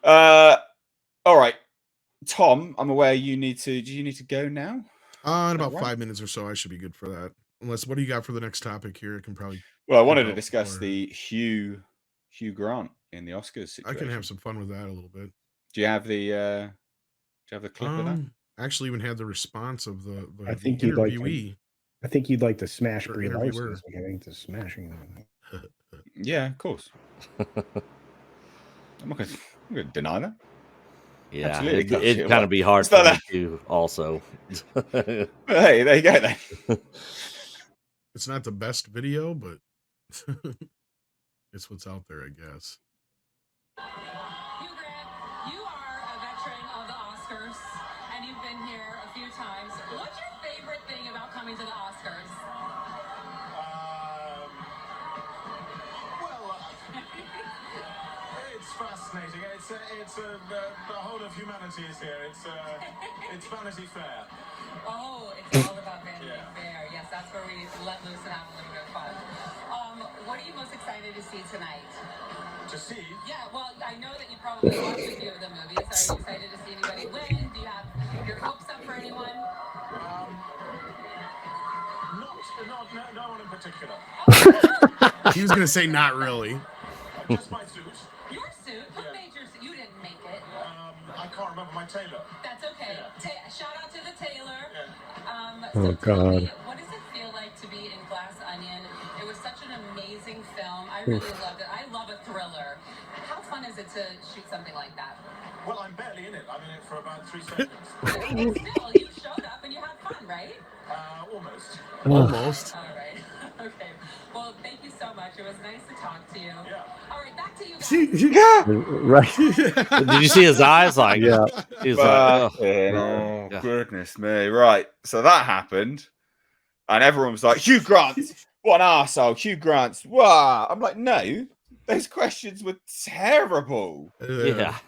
All right, Tom. I'm aware you need to. Do you need to go now? In about 5 minutes or so, I should be good for that. Unless, what do you got for the next topic here? I can probably. Well, I wanted to discuss the Hugh Grant in the Oscars situation. I can have some fun with that a little bit. Do you have the clip of that? I actually even had the response of the I think interviewee. I think you'd like to smash Or Brie interviewer. Larson getting to smashing them. Yeah, of course. I'm not going to deny that. Yeah, it'd kind of be hard for me to also. Hey, there you go then. It's not the best video, but it's what's out there, I guess. Hugh Grant, you are a veteran of the Oscars, and you've been here a few times. What's your favorite thing about coming to the Oscars? It's fascinating. It's the whole of humanity is here. It's Vanity Fair. Oh, it's all about Vanity Fair. Yes, that's where we let loose and have a little bit of fun. What are you most excited to see tonight? To see? Yeah, well, I know that you probably watched a few of the movies. Are you excited to see anybody win? Do you have your hopes up for anyone? No one in particular. He was gonna say not really. Just my suit. Your suit? Who made your suit? You didn't make it. I can't remember my tailor. That's okay. Yeah. Shout out to the tailor. Yeah. Oh, God. Me, what does it feel like to be in Glass Onion? It was such an amazing film. I really loved it. I love a thriller. How fun is it to shoot something like that? Well, I'm barely in it. I'm in it for about 3 seconds. Still, you showed up and you had fun, right? Almost. Almost. All right. Okay. Well, thank you so much. It was nice to talk to you. Yeah. All right, back to you guys. Right. Did you see his eyes? Like, Yeah. He's like, oh goodness me! Right, so that happened, and everyone was like, "Hugh Grant, what an arsehole, Hugh Grant's." Wow, I'm like, no, those questions were terrible. yeah.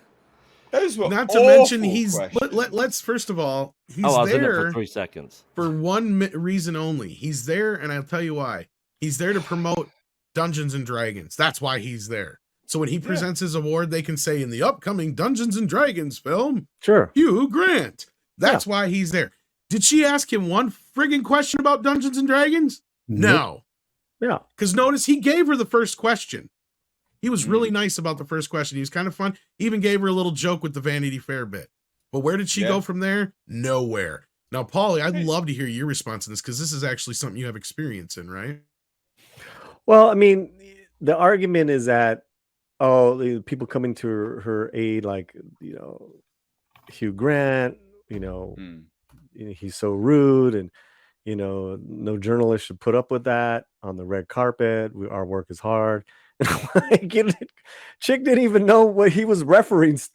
Those were not to mention questions. let's first of all, he's I was in it there for 3 seconds for one reason only. He's there, and I'll tell you why. He's there to promote Dungeons and Dragons. That's why he's there. So when he presents his award, they can say in the upcoming Dungeons and Dragons film, Sure, Hugh Grant. That's why he's there. Did she ask him one friggin' question about Dungeons and Dragons? No. Yeah. Because notice he gave her the first question. He was really nice about the first question. He was kind of fun. He even gave her a little joke with the Vanity Fair bit. But where did she go from there? Nowhere. Now, Paulie, I'd love to hear your response to this because this is actually something you have experience in, right? Well, I mean, the argument is that, the people coming to her aid, like, Hugh Grant, he's so rude, and, no journalist should put up with that on the red carpet. Our work is hard. Chick didn't even know what he was referencing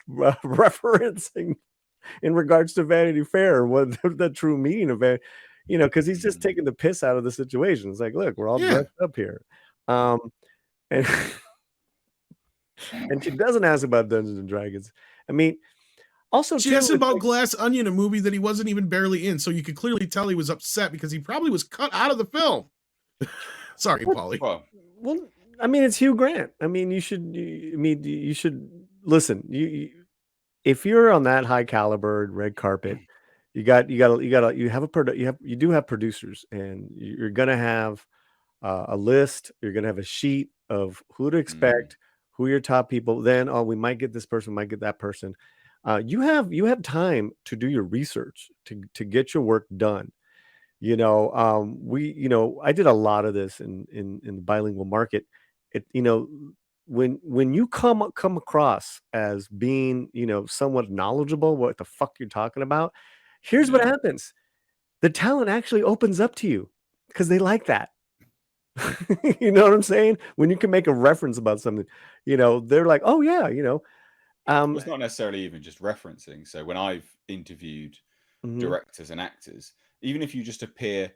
in regards to Vanity Fair, what the true meaning of it, because he's just taking the piss out of the situation. It's like, look, we're all dressed up here. And and she doesn't ask about Dungeons and Dragons. I mean, also she asked about Glass Onion, a movie that he wasn't even barely in, so you could clearly tell he was upset because he probably was cut out of the film. Sorry, Paulie. Well, I mean, it's Hugh Grant. I mean, you should listen. If you're on that high caliber red carpet, you do have producers, and you're gonna have a list. You're gonna have a sheet of who to expect, who are your top people. Then, we might get this person, might get that person. You have time to do your research, to get your work done. I did a lot of this in the bilingual market. When you come across as being, somewhat knowledgeable what the fuck you're talking about, here's what happens. The talent actually opens up to you because they like that. You know what I'm saying? When you can make a reference about something, they're like, oh yeah, it's not necessarily even just referencing. So when I've interviewed directors and actors, even if you just appear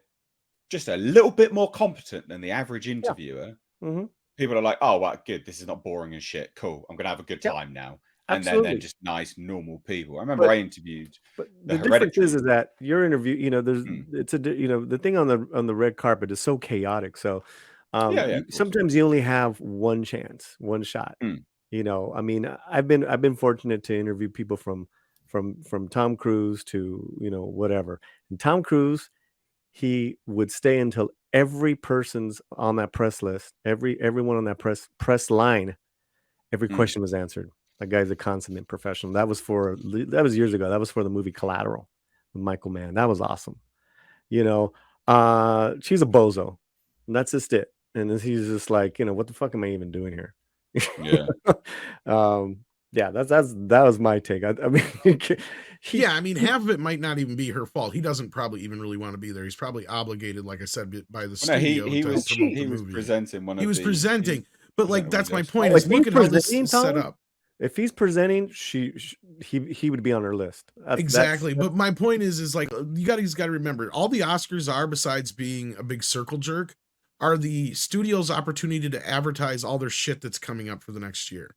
just a little bit more competent than the average interviewer, people are like, oh, well, good. This is not boring and shit. Cool. I'm going to have a good time now. And then they're just nice, normal people. I remember I interviewed. But the difference is that your interview, it's the thing on the red carpet is so chaotic. So sometimes you only have one chance, one shot. You know, I mean, I've been fortunate to interview people from Tom Cruise to, you know, whatever. And Tom Cruise, he would stay until every person's on that press list, everyone on that press line, every question was answered. That guy's a consummate professional. That was years ago. That was for the movie Collateral with Michael Mann. That was awesome. You know, she's a bozo. And that's just it. And he's just like, you know, what the fuck am I even doing here? Yeah. Yeah, that was my take. I mean, yeah, I mean, half of it might not even be her fault. He doesn't probably even really want to be there. He's probably obligated, like I said, by the studio. He was presenting one of he was presenting, but like that's my point. Oh, is look at how this is set up. If he's presenting, he would be on her list. Exactly. But my point is like you guys got to remember, all the Oscars are, besides being a big circle jerk, are the studio's opportunity to advertise all their shit that's coming up for the next year.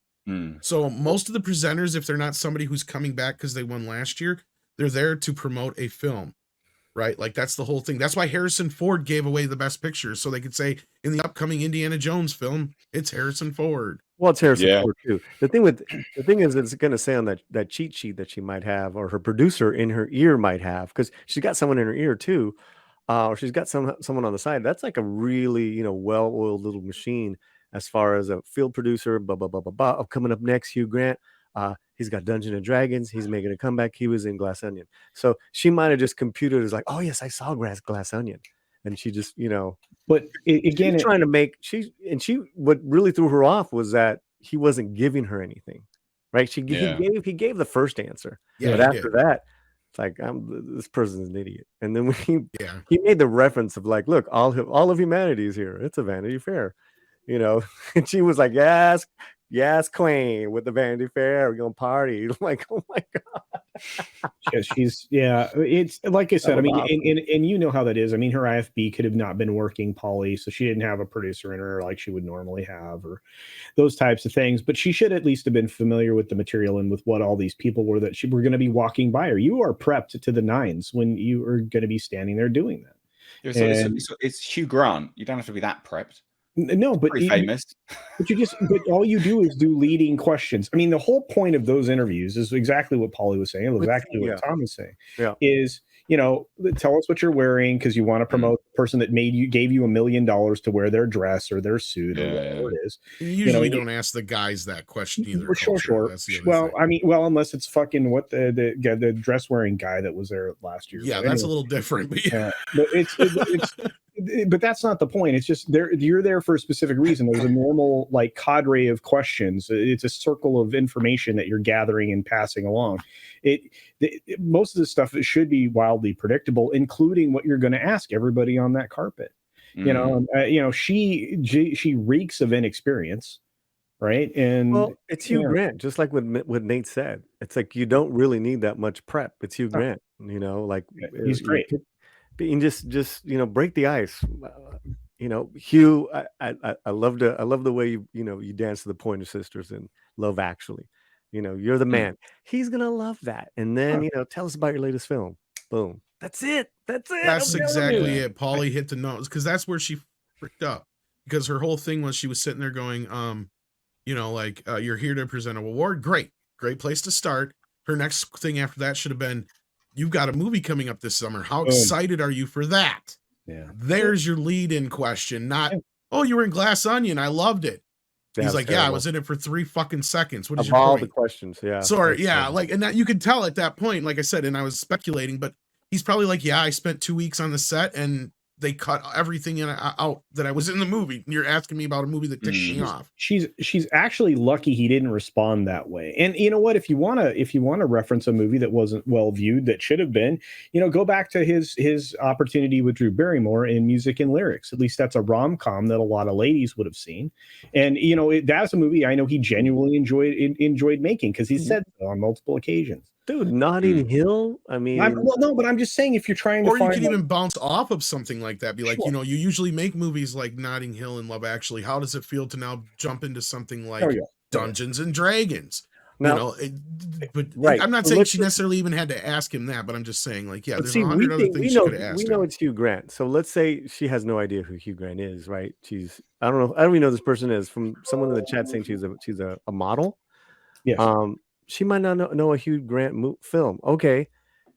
So most of the presenters, if they're not somebody who's coming back because they won last year, they're there to promote a film, right? Like that's the whole thing. That's why Harrison Ford gave away the best picture, so they could say in the upcoming Indiana Jones film, it's Harrison Ford. Well, it's Harrison Ford too. The thing is, it's going to say on that cheat sheet that she might have, or her producer in her ear might have, because she's got someone in her ear too, or she's got someone on the side. That's like a really, you know, well-oiled little machine as far as a field producer. Blah blah blah blah blah. Oh, coming up next, Hugh Grant. He's got Dungeons and Dragons. He's making a comeback. He was in Glass Onion. So she might have just computed as like, oh yes, I saw Glass Onion, and she just, you know. But again, trying to make what really threw her off was that he wasn't giving her anything, right? He gave the first answer, but after that, it's like this person's an idiot. And then when he made the reference of like, look, all of humanity is here. It's a Vanity Fair, you know. And she was like, yes, queen, with the Vanity Fair, we're gonna party. I'm like, oh my god. It's like I said. I mean, and you know how that is. I mean, her IFB could have not been working, Polly, so she didn't have a producer in her like she would normally have, or those types of things. But she should at least have been familiar with the material and with what all these people were that she were going to be walking by her. You are prepped to the nines when you are going to be standing there doing that. It's Hugh Grant. You don't have to be that prepped. No, but famous. But all you do is do leading questions. I mean, the whole point of those interviews is exactly what Polly was saying, exactly what Tom was saying. Yeah. Is, you know, tell us what you're wearing because you want to promote the person that gave you $1 million to wear their dress or their suit or whatever it is. Usually don't ask the guys that question either. Sure. Well, I mean, unless it's fucking what the dress wearing guy that was there last year. Yeah, that's a little different. But but it's but that's not the point. It's just you're there for a specific reason. There's a normal like cadre of questions. It's a circle of information that you're gathering and passing along. Most of the stuff should be wildly predictable, including what you're going to ask everybody on that carpet. You know, she reeks of inexperience, right? And well, it's Hugh Grant, just like what Nate said. It's like you don't really need that much prep. It's Hugh Grant, you know, like he's great. And just you know, break the ice. You know, Hugh, I love the way you dance to the Pointer Sisters in Love Actually. You know, you're the man. He's gonna love that. And then tell us about your latest film. Boom. That's it. That's exactly it. Paulie hit the nose because that's where she freaked up, because her whole thing was she was sitting there going, you're here to present an award. Great place to start. Her next thing after that should have been, you've got a movie coming up this summer. How excited are you for that? Yeah. There's your lead-in question, not, oh, you were in Glass Onion. I loved it. He's like, terrible. Yeah, I was in it for 3 fucking seconds. What is your all point? The questions? Yeah. Sorry. Yeah. Like, and that you could tell at that point, like I said, and I was speculating, but he's probably like, yeah, I spent 2 weeks on the set and they cut everything out that I was in the movie. You're asking me about a movie that ticked me off. She's actually lucky he didn't respond that way. And you know what? If you want to reference a movie that wasn't well viewed, that should have been, go back to his opportunity with Drew Barrymore in Music and Lyrics. At least that's a rom-com that a lot of ladies would have seen. And that's a movie I know he genuinely enjoyed making, because he said so on multiple occasions. Dude, Notting Hill. I mean, no, but I'm just saying, if you're trying to, or you can even bounce off of something like that. Be like, you usually make movies like Notting Hill and Love Actually. How does it feel to now jump into something like Dungeons and Dragons? Now, but right. I'm not So saying she necessarily even had to ask him that, but I'm just saying, like, yeah, but there's see, 100 other things she could have asked we him. know it's Hugh Grant. So let's say she has no idea who Hugh Grant is, right? I don't even know who this person is. From someone in the chat saying she's a model. Yes. She might not know a Hugh Grant film. Okay,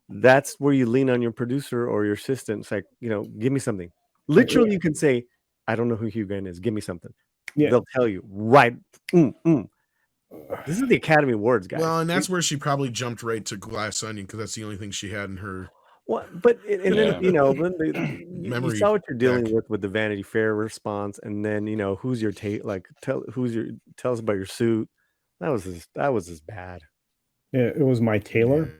that's where you lean on your producer or your assistant. It's like, give me something. Literally, you can say, I don't know who Hugh Grant is. Give me something. Yeah. They'll tell you right. This is the Academy Awards, guys. Well, and that's where she probably jumped right to Glass Onion because that's the only thing she had in her. Well, but then you saw what you're dealing with the Vanity Fair response, and then who's your tell us about your suit. That was just bad. Yeah, it was my tailor.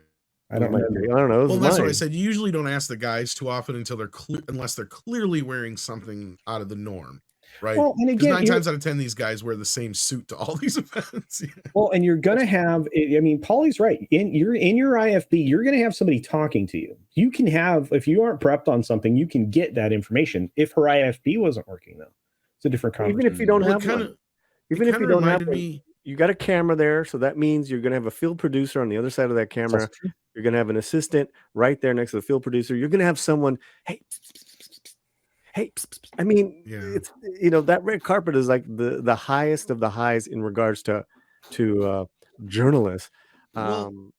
I don't know. Well, that's what I said. You usually don't ask the guys too often until unless they're clearly wearing something out of the norm, right? Well, and again, 9 times out of 10, these guys wear the same suit to all these events. Well, and you're gonna have. I mean, Paulie's right. In your IFB, you're gonna have somebody talking to you. You can have, if you aren't prepped on something, you can get that information. If her IFB wasn't working, though, it's a different conversation. Even if you don't have one. Even if you don't have one, you got a camera there, so that means you're gonna have a field producer on the other side of that camera. You're going to have an assistant right there next to the field producer. You're going to have someone, hey, I mean, it's, that red carpet is like the highest of the highs in regards to journalists. Well,